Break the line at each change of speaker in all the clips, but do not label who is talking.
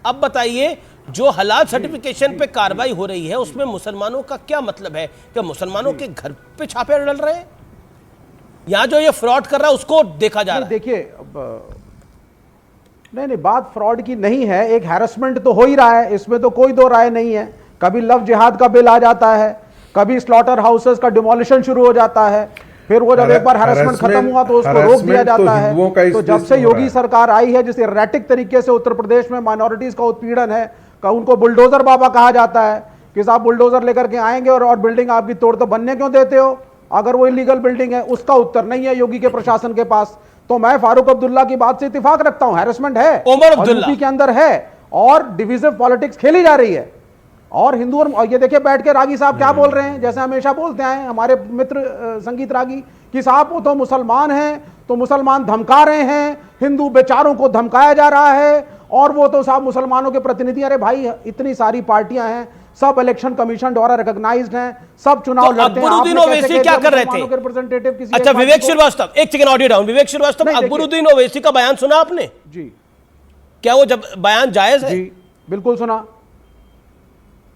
अब बताइए, जो हलाल सर्टिफिकेशन पे कार्रवाई हो रही है उसमें मुसलमानों का क्या मतलब है? क्या मुसलमानों के घर पे छापे डल रहे हैं? यहां जो ये फ्रॉड कर रहा है उसको देखा जा रहा है।
देखिए, नहीं, बात फ्रॉड की नहीं है, एक हैरेसमेंट तो हो ही रहा है, इसमें तो कोई दो राय नहीं है। कभी लव जिहाद का बिल आ जाता है, कभी स्लॉटर हाउसेस का डिमोलिशन शुरू हो जाता है, फिर वो जब एक बार हैरेसमेंट खत्म हुआ तो उसको रोक दिया जाता है। तो जब से योगी सरकार आई है, जिस एरेटिक तरीके से उत्तर प्रदेश में माइनॉरिटीज का उत्पीड़न है, उनको बुलडोजर बाबा कहा जाता है कि साहब बुलडोजर लेकर के आएंगे और बिल्डिंग आपकी तोड़ तो बनने क्यों देते हो अगर वो इलीगल बिल्डिंग है? उसका उत्तर नहीं है योगी के प्रशासन के पास। तो मैं फारूक अब्दुल्ला की बात से इत्तेफाक रखता हूं, हैरेसमेंट है,
उमर अब्दुल्ला
यूपी के अंदर है और डिविजिव पॉलिटिक्स खेली जा रही है। और हिंदू और ये देखिए बैठ के रागी साहब क्या बोल रहे हैं, जैसे हमेशा बोलते हैं हमारे मित्र संगीत रागी कि साहब वो तो मुसलमान हैं, तो मुसलमान धमका रहे हैं, हिंदू बेचारों को धमकाया जा रहा है और वो तो साहब मुसलमानों के प्रतिनिधि। अरे भाई, इतनी सारी पार्टियां हैं, सब इलेक्शन कमीशन द्वारा रिकॉग्नाइज्ड हैं, सब चुनाव
तो
लड़ते हैं।
अकबरुद्दीन ओवैसी क्या कर रहे थे?
रिप्रेजेंटेटिव किसी
अच्छा, विवेक श्रीवास्तव, एक सेकंड ऑडियो डाउन। विवेक श्रीवास्तव, अकबरुद्दीन ओवैसी का बयान सुना आपने?
जी।
क्या वो जब बयान जायज है?
जी बिल्कुल सुना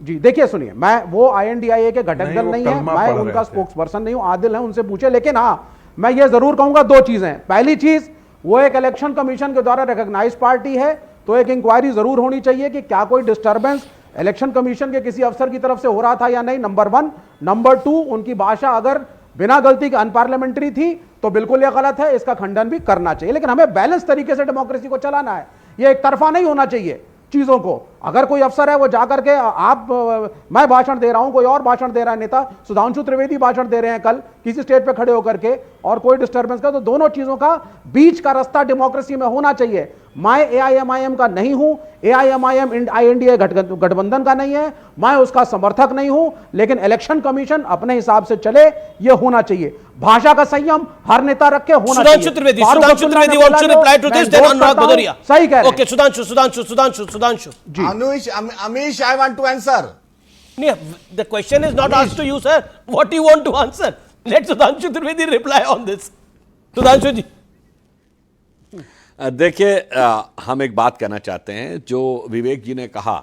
जी। देखिए सुनिए, मैं वो INDIA के घटक दल नहीं है, मैं उनका स्पोक्स पर्सन नहीं हूं, आदिल है, उनसे पूछे। लेकिन हाँ, मैं ये जरूर कहूंगा दो चीजें। पहली चीज, वो एक इलेक्शन कमीशन के द्वारा रिकॉग्नाइज पार्टी है, तो एक इंक्वायरी जरूर होनी चाहिए कि क्या कोई डिस्टर्बेंस इलेक्शन कमीशन के किसी अफसर की तरफ से हो रहा था या नहीं, नंबर 1। नंबर 2, उनकी भाषा अगर बिना गलती के अनपार्लियामेंट्री थी तो बिल्कुल यह गलत है, इसका खंडन भी करना चाहिए। लेकिन हमें बैलेंस तरीके से डेमोक्रेसी को चलाना है, यह एक तरफा नहीं होना चाहिए चीजों को। अगर कोई अफसर है वो जाकर के मैं भाषण दे रहा हूं, कोई और भाषण दे रहा है, नेता सुधांशु त्रिवेदी भाषण दे रहे हैं कल किसी स्टेज पे खड़े होकर के, और कोई डिस्टर्बेंस का, तो दोनों चीजों का बीच का रास्ता डेमोक्रेसी में होना चाहिए। मैं AIMIM का नहीं हूं, AIMIM INDIA गठबंधन का नहीं है, मैं उसका समर्थक नहीं हूं, लेकिन इलेक्शन कमीशन अपने हिसाब से चले, यह होना चाहिए। भाषा का संयम हर नेता रखे होना चाहिए।
Sudhanshu Trivedi wants to reply to this, then Anurag Bhadoria.
सही कह रहे हैं।
Okay, Sudhanshu.
Ji. Amish, I want to answer.
The question is not asked to you, sir. What do you want to answer? Let Sudhanshu Trivedi reply on this. Sudhanshu ji.
देखिए, हम एक बात कहना चाहते हैं। जो विवेक जी ने कहा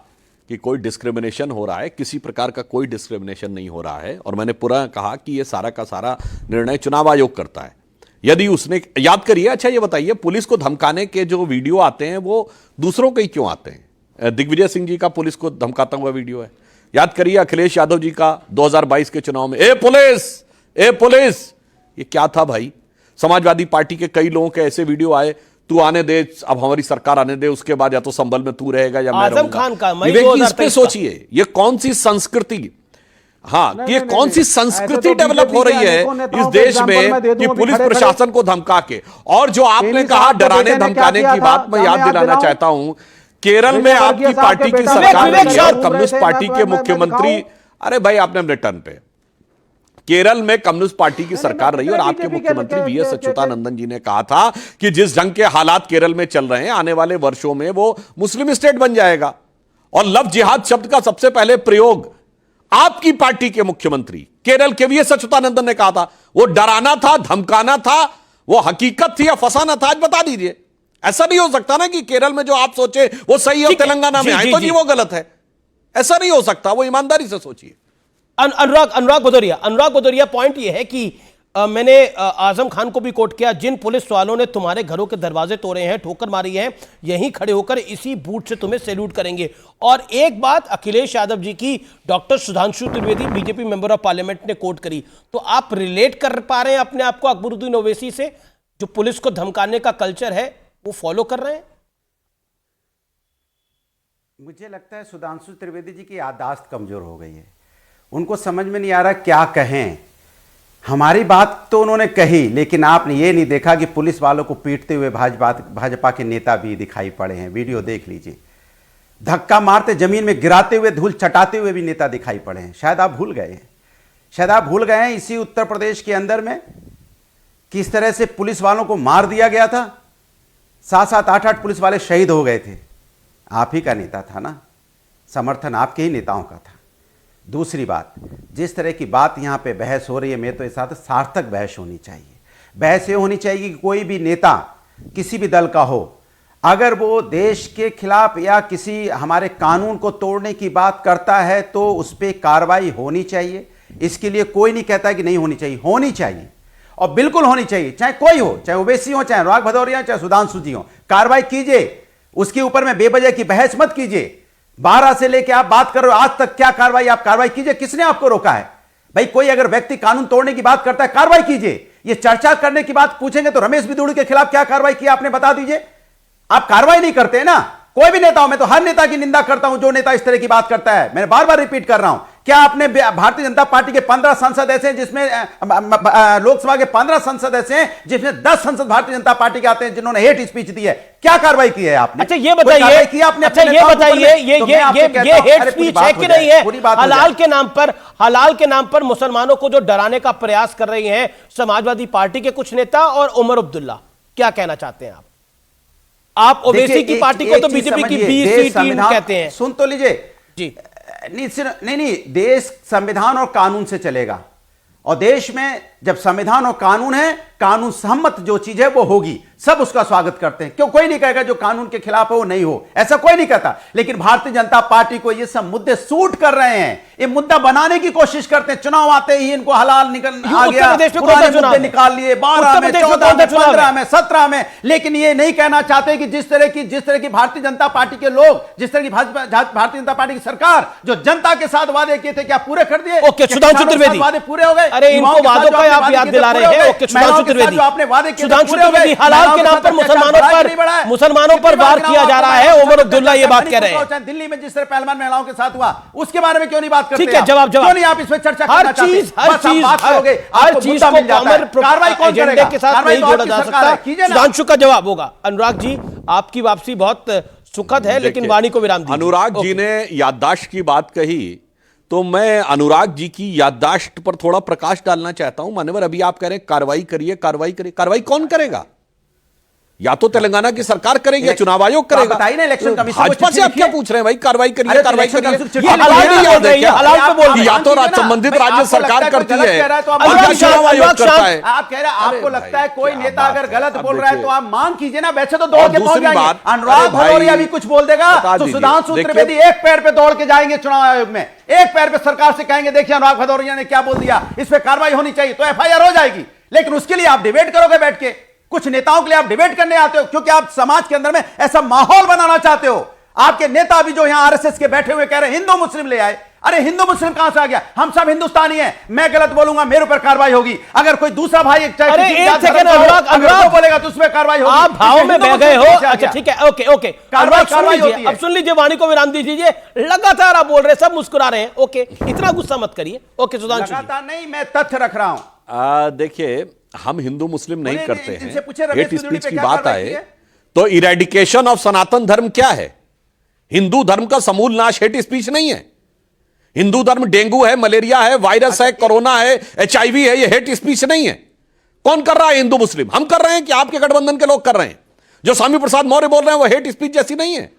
कि कोई डिस्क्रिमिनेशन हो रहा है, किसी प्रकार का कोई डिस्क्रिमिनेशन नहीं हो रहा है। और मैंने पूरा कहा कि ये सारा का सारा निर्णय चुनाव आयोग करता है। यदि उसने, याद करिए, अच्छा ये बताइए, पुलिस को धमकाने के जो वीडियो आते हैं वो दूसरों के ही क्यों आते हैं? दिग्विजय सिंह जी का पुलिस को धमकाता हुआ वीडियो है। याद करिए अखिलेश यादव जी का 2022 के चुनाव में, ए पुलिस, ये क्या था भाई? समाजवादी पार्टी के कई लोगों के ऐसे वीडियो आए, तू आने दे, अब हमारी सरकार आने दे, उसके बाद या तो संभल में तू रहेगा या मैं रहूंगा।
खान का
विवेक, इस पे सोचिए, ये कौन सी संस्कृति, हाँ, कि ये कौन सी संस्कृति डेवलप हो रही है इस देश में कि पुलिस प्रशासन को धमका के। और जो आपने कहा डराने धमकाने की बात, मैं याद दिलाना चाहता हूं, केरल में आपकी पार्टी की सरकार रही है और कम्युनिस्ट पार्टी के मुख्यमंत्री, अरे भाई आपने हमने टर्न पे, केरल में कम्युनिस्ट पार्टी की सरकार रही और आपके मुख्यमंत्री VS अच्युतानंदन जी ने कहा था कि जिस ढंग के हालात केरल में चल रहे हैं, आने वाले वर्षों में वो मुस्लिम स्टेट बन जाएगा। और लव जिहाद शब्द का सबसे पहले प्रयोग आपकी पार्टी के मुख्यमंत्री केरल के VS अच्युतानंदन ने कहा था। वो डराना था, धमकाना था, वो हकीकत थी या फसाना था? आज बता दीजिए। ऐसा नहीं हो सकता ना कि केरल में जो आप सोचे वो सही है और तेलंगाना में आए तो जी वो गलत है। ऐसा नहीं हो सकता, वो ईमानदारी से सोचिए।
अनुराग भदौरिया, पॉइंट ये है कि मैंने आजम खान को भी कोट किया, जिन पुलिस वालों ने तुम्हारे घरों के दरवाजे तोड़े हैं, ठोकर मारी है, यहीं खड़े होकर इसी बूथ से तुम्हें सैल्यूट करेंगे। और एक बात अखिलेश यादव जी की doctor Sudhanshu Trivedi BJP member of parliament ने कोट करी, तो आप रिलेट कर पा रहे हैं अपने आप को अकबरुद्दीन ओवैसी से? जो पुलिस को धमकाने का कल्चर है वो फॉलो कर रहे हैं?
मुझे लगता है सुधांशु त्रिवेदी जी की याददाश्त कमजोर हो गई है, उनको समझ में नहीं आ रहा क्या कहें। हमारी बात तो उन्होंने कही, लेकिन आपने ये नहीं देखा कि पुलिस वालों को पीटते हुए भाजपा के नेता भी दिखाई पड़े हैं। वीडियो देख लीजिए, धक्का मारते जमीन में गिराते हुए, धूल चटाते हुए भी नेता दिखाई पड़े हैं। शायद आप भूल गए हैं इसी उत्तर प्रदेश के अंदर में किस तरह से पुलिस वालों को मार दिया गया था। 7-7, 8-8 पुलिस वाले शहीद हो गए थे। आप ही का नेता था ना, समर्थन आपके ही नेताओं का था। दूसरी बात, जिस तरह की बात यहां पे बहस हो रही है, मैं तो इस साथ सार्थक बहस होनी चाहिए। बहस ये होनी चाहिए कि कोई भी नेता किसी भी दल का हो, अगर वो देश के खिलाफ या किसी हमारे कानून को तोड़ने की बात करता है तो उस पर कार्रवाई होनी चाहिए। इसके लिए कोई नहीं कहता कि नहीं होनी चाहिए, होनी चाहिए और बिल्कुल होनी चाहिए, चाहे कोई हो, चाहे ओवैसी हो, चाहे अनुराग भदौरिया, चाहे सुधांशु जी हो। कार्रवाई कीजिए, उसके ऊपर में बेवजह की बहस मत कीजिए। 12 से लेके आप बात कर रहे हो आज तक, क्या कार्रवाई, आप कार्रवाई कीजिए। किसने आपको रोका है भाई? कोई अगर व्यक्ति कानून तोड़ने की बात करता है, कार्रवाई कीजिए। ये चर्चा करने की बात पूछेंगे तो रमेश बिदुड़ी के खिलाफ क्या कार्रवाई की आपने, बता दीजिए। आप कार्रवाई नहीं करते हैं ना, कोई भी नेता हो। मैं तो हर नेता की निंदा करता हूं जो नेता इस तरह की बात करता है। मैं बार बार रिपीट कर रहा हूं। क्या आपने भारतीय जनता पार्टी के 15 सांसद ऐसे हैं जिसमें लोकसभा के 15 सांसद ऐसे हैं जिसमें 10 सांसद भारतीय जनता पार्टी के आते हैं जिन्होंने हेट स्पीच दी है? क्या कार्रवाई की है आपने?
अच्छा ये बताइए, अच्छा ये बताइए, ये हेट स्पीच है कि नहीं है? हलाल के नाम पर मुसलमानों को जो डराने का प्रयास कर रही हैं समाजवादी पार्टी के कुछ नेता और उमर अब्दुल्ला, क्या कहना चाहते हैं आप ओवैसी की पार्टी को तो बीजेपी की बी सी टीम कहते हैं।
सुन तो लीजिए
जी।
नहीं, देश संविधान और कानून से चलेगा और देश में जब संविधान और कानून है, कानून सम्मत जो चीज है वो होगी, सब उसका स्वागत करते हैं। क्यों कोई नहीं कहेगा जो कानून के खिलाफ है वो नहीं हो, ऐसा कोई नहीं कहता। लेकिन भारतीय जनता पार्टी को ये सब मुद्दे सूट कर रहे हैं, ये मुद्दा बनाने की कोशिश करते हैं। चुनाव आते ही इनको हलाल निकल आ गया, पुराने मुद्दे निकाल लिए 12 में, 14 में, 15 में, 17 में। लेकिन ये नहीं कहना चाहते कि जिस तरह की भारतीय जनता पार्टी के लोग, जिस तरह की भारतीय जनता पार्टी की सरकार जो जनता के साथ वादे किए थे, क्या पूरे कर दिए?
सुधांशु त्रिवेदी,
वादे पूरे हो गए?
अरे इनको वादों का आप याद दिला रहे हैं। ओके सुधांशु त्रिवेदी, सुधांशु त्रिवेदी, हलाल के नाम पर मुसलमानों पर वार किया जा रहा है, उमर अब्दुल्ला ये बात कह रहे हैं।
दिल्ली में जिस तरह पहलवान महिलाओं के साथ हुआ उसके बारे में क्यों नहीं बात करते?
ठीक है, जवाब
क्यों नहीं आप इस पर चर्चा करना चाहते?
हर चीज को कॉमन
कार्रवाई कौन
एजेंडे
करेगा?
के साथ नहीं जोड़ा जा सकता। सुधांशु का जवाब होगा। अनुराग जी, आपकी वापसी बहुत सुखद है, लेकिन वाणी को विराम दीजिए।
अनुराग जी ने याददाश्त की बात कही तो मैं अनुराग जी की याददाश्त पर थोड़ा प्रकाश डालना चाहता हूं। मान्यवर, अभी आप कह रहे हैं कार्रवाई करिए, कार्रवाई करिए। कार्रवाई कौन करेगा? या तो तेलंगाना की सरकार करेगी या चुनाव आयोग करेगा।
बताइए ना, इलेक्शन कमीशन
भाजपा से आप क्या पूछ रहे हैं भाई? कार्रवाई करिए, कार्रवाई करिए। या तो संबंधित राज्य सरकार करती है या चुनाव आयोग करता है।
आप कह रहे हैं आपको लगता है कोई नेता अगर गलत बोल रहा है तो आप मांग कीजिए ना, वैसे तो दौड़ के पहुंच जाएंगे। अनुराग भदौरिया भी कुछ बोल देगा तो सुधांशु त्रिवेदी एक पैर पे दौड़ के जाएंगे चुनाव आयोग में, एक पैर पे सरकार से कहेंगे देखिए अनुराग भदौरिया ने क्या बोल दिया, इस पे कार्रवाई होनी चाहिए, तो एफआईआर हो जाएगी। लेकिन उसके लिए आप डिबेट करोगे बैठ के, कुछ नेताओं के लिए आप डिबेट करने आते हो क्योंकि आप समाज के अंदर में ऐसा माहौल बनाना चाहते हो। आपके नेता भी जो यहां आरएसएस के बैठे हुए कह रहे हैं हिंदू मुस्लिम ले आए। अरे हिंदू मुस्लिम कहां से आ गया? हम सब हिंदुस्तानी हैं, मैं गलत बोलूंगा मेरे ऊपर कार्रवाई होगी, अगर कोई दूसरा भाई अनुराग बोलेगा तो उसमें कार्रवाई होगी।
आप भाव में बह गए हो। अच्छा ठीक है, ओके ओके, कार्रवाई होती है। अब सुन लीजिए, वाणी को विराम दीजिए। लगातार आप बोल रहे हैं, सब मुस्कुरा रहे हैं। ओके, इतना गुस्सा मत करिए। ओके सुधांशु,
लगातार नहीं, मैं तथ्य रख रहा हूं।
देखिए, हम हिंदू मुस्लिम नहीं करते हैं।
हेट
हेट स्पीच की बात आए तो इरेडिकेशन ऑफ सनातन धर्म क्या है? हिंदू धर्म का समूल नाश हेट स्पीच नहीं है। हिंदू धर्म डेंगू है, मलेरिया है, वायरस है, कोरोना है, HIV है, ये हेट स्पीच नहीं है। कौन कर रहा है? हिंदू मुस्लिम। हम कर रहे हैं कि आपके गठबंधन के लोग कर रहे हैं? जो स्वामी प्रसाद मौर्य बोल रहे हैं वो हेट स्पीच जैसी नहीं है।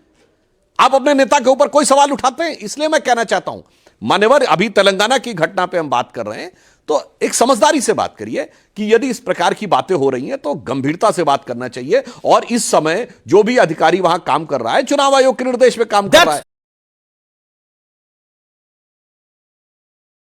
आप अपने नेता के ऊपर कोई सवाल उठाते हैं, इसलिए मैं कहना चाहता हूं मान्यवर, अभी तेलंगाना की घटना पे हम बात कर रहे हैं तो एक समझदारी से बात करिए कि यदि इस प्रकार की बातें हो रही हैं तो गंभीरता से बात करना चाहिए। और इस समय जो भी अधिकारी वहां काम कर रहा है चुनाव आयोग के निर्देश में काम कर रहा है।